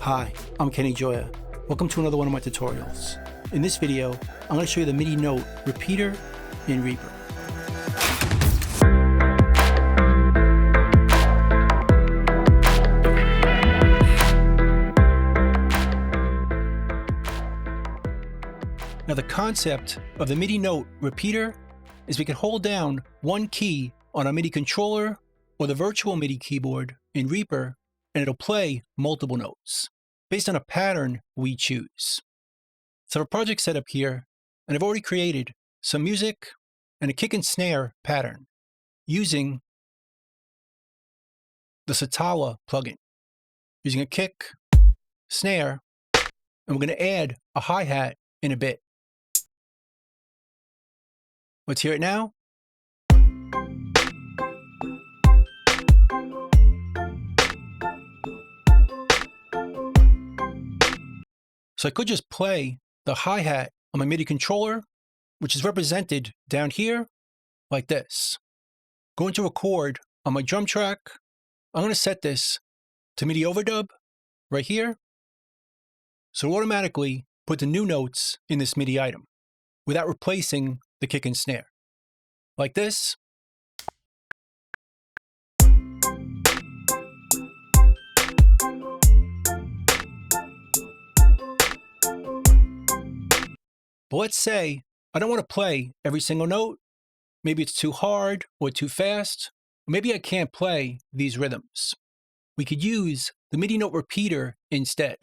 Hi, I'm Kenny Joya. Welcome to another one of my tutorials. In this video, I'm going to show you the MIDI note repeater in Reaper. Now the concept of the MIDI note repeater is we can hold down one key on a MIDI controller or the virtual MIDI keyboard in Reaper, and it'll play multiple notes based on a pattern we choose. So I have a project set up here, and I've already created some music and a kick and snare pattern using the Satawa plugin, using a kick, snare, and we're going to add a hi-hat in a bit. Let's hear it now. So I could just play the hi-hat on my MIDI controller, which is represented down here like this. Going to record on my drum track. I'm going to set this to MIDI overdub right here. So it'll automatically put the new notes in this MIDI item without replacing the kick and snare. Like this. But let's say I don't want to play every single note. Maybe it's too hard or too fast. Or maybe I can't play these rhythms. We could use the MIDI note repeater instead.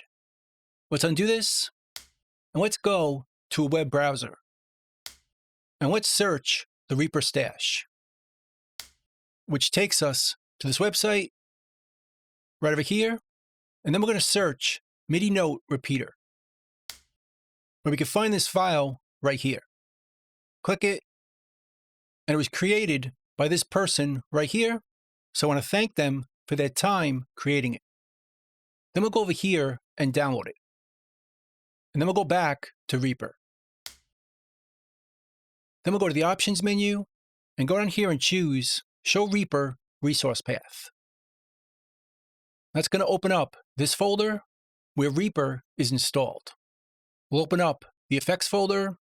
Let's undo this, and let's go to a web browser. And let's search the Reaper stash, which takes us to this website right over here. And then we're going to search MIDI note repeater. Where we can find this file right here. Click it, and it was created by this person right here. So I want to thank them for their time creating it. Then we'll go over here and download it. And then we'll go back to Reaper. Then we'll go to the options menu and go down here and choose Show Reaper Resource Path. That's going to open up this folder where Reaper is installed. We'll open up the effects folder,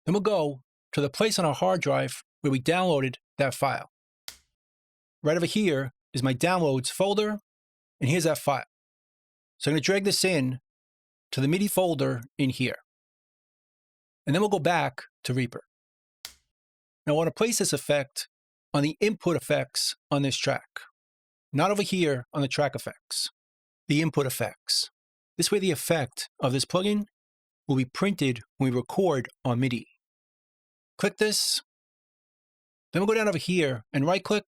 then we'll go to the place on our hard drive where we downloaded that file. Right over here is my downloads folder, and here's that file. So I'm going to drag this in to the MIDI folder in here. And then we'll go back to Reaper. Now I want to place this effect on the input effects on this track, not over here on the track effects, the input effects. This way the effect of this plugin will be printed when we record on MIDI. Click this, then we'll go down over here and right-click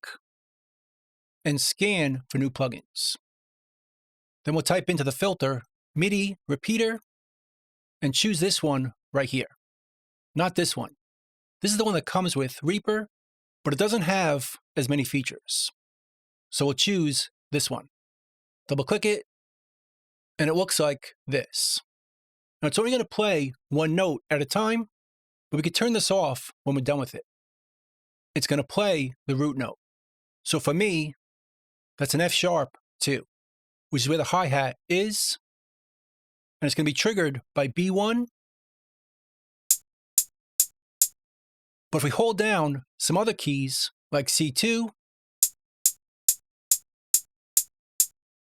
and scan for new plugins. Then we'll type into the filter MIDI repeater and choose this one right here, not this one. This is the one that comes with Reaper, but it doesn't have as many features. So we'll choose this one. Double-click it, and it looks like this. Now it's only going to play one note at a time, but we could turn this off when we're done with it. It's going to play the root note. So for me, that's an F sharp 2, which is where the hi-hat is, and it's going to be triggered by B1. But if we hold down some other keys, like C2,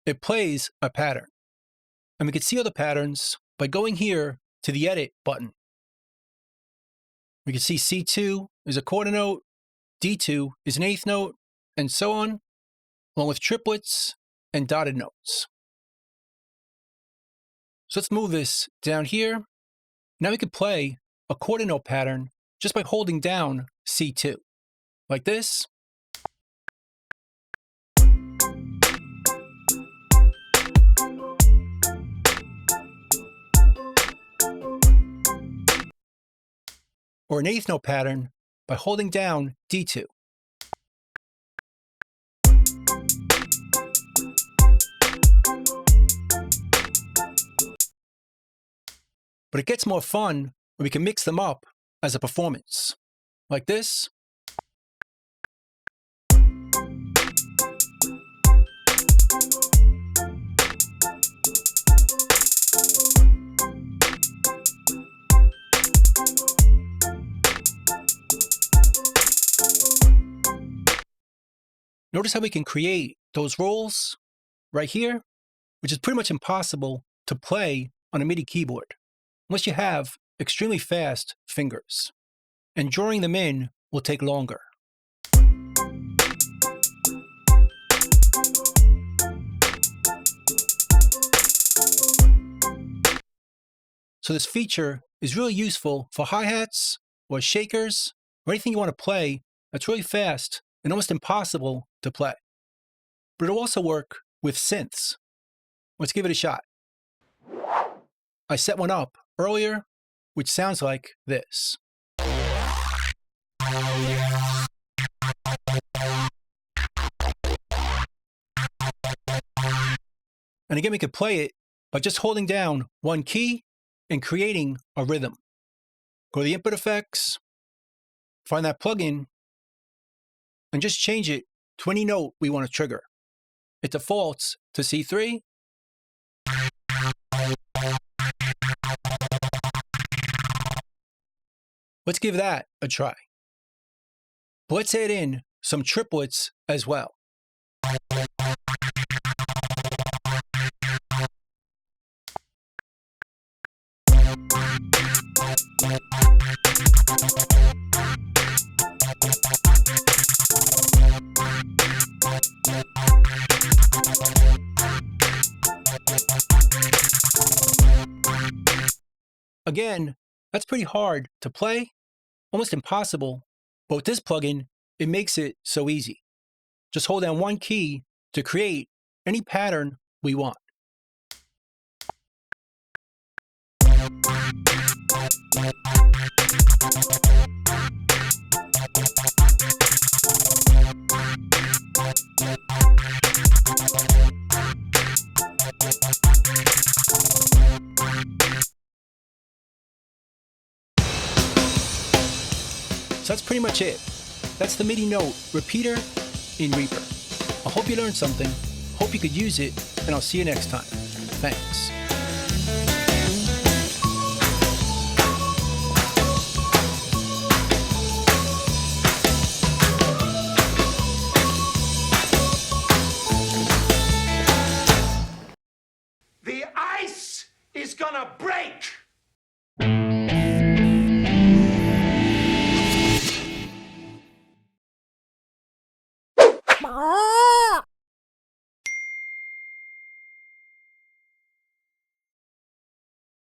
it plays a pattern. And we can see other patterns by going here to the Edit button. We can see C2 is a quarter note, D2 is an eighth note, and so on, along with triplets and dotted notes. So let's move this down here. Now we can play a quarter note pattern just by holding down C2, like this. Or an eighth note pattern by holding down D2. But it gets more fun when we can mix them up as a performance, like this. Notice how we can create those rolls right here, which is pretty much impossible to play on a MIDI keyboard unless you have extremely fast fingers. And drawing them in will take longer. So this feature is really useful for hi-hats or shakers or anything you want to play that's really fast and almost impossible to play. But it'll also work with synths. Let's give it a shot. I set one up earlier, which sounds like this. And again, we could play it by just holding down one key and creating a rhythm. Go to the input effects, find that plugin, and just change it to any note we want to trigger. It defaults to C3. Let's give that a try. But let's add in some triplets as well. Again, that's pretty hard to play, almost impossible, but with this plugin, it makes it so easy. Just hold down one key to create any pattern we want. So that's pretty much it. That's the MIDI note repeater in Reaper. I hope you learned something, hope you could use it, and I'll see you next time. Thanks.